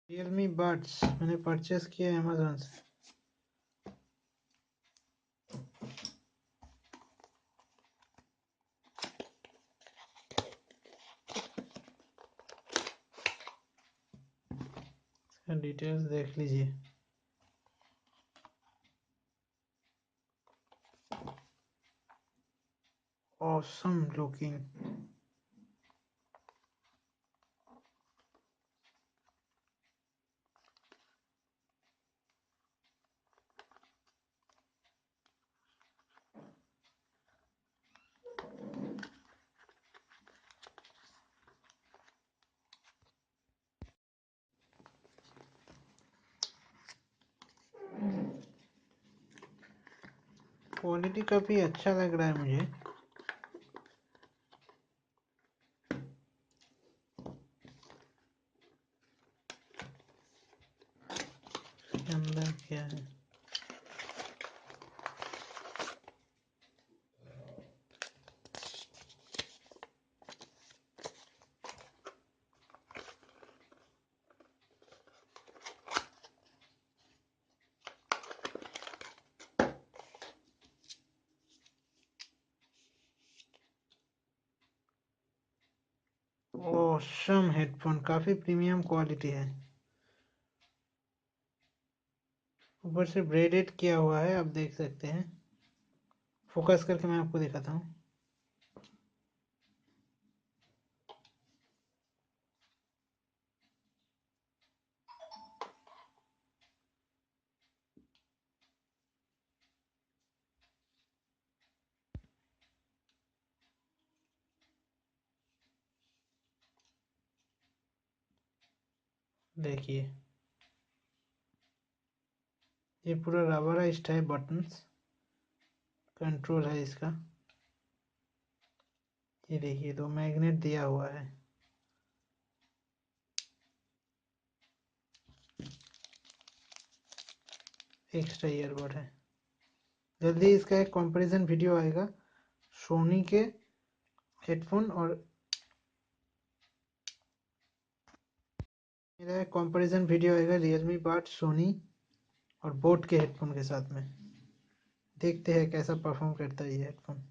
Realme buds मैंने purchase किया Amazon से। इसका डिटेल्स देख लीजिए। Awesome looking. क्वालिटी काफी अच्छा लग रहा है मुझे। इसके अंदर क्या है? ऑसम हेडफोन, काफी प्रीमियम क्वालिटी है। ऊपर से ब्रेडेड किया हुआ है, आप देख सकते हैं। फोकस करके मैं आपको दिखाता हूँ। देखिए, ये पूरा रबराइज्ड है। बटन्स कंट्रोल है इसका। ये देखिए, तो मैग्नेट दिया हुआ है। एक्स्ट्रा ईयरबड है। जल्दी इसका एक कंपैरिजन वीडियो आएगा सोनी के हेडफोन और मेरा एक कंपैरिजन वीडियो आएगा रियलमी बड सोनी और बोट के हेडफोन के साथ में। देखते हैं कैसा परफॉर्म करता है ये हेडफोन।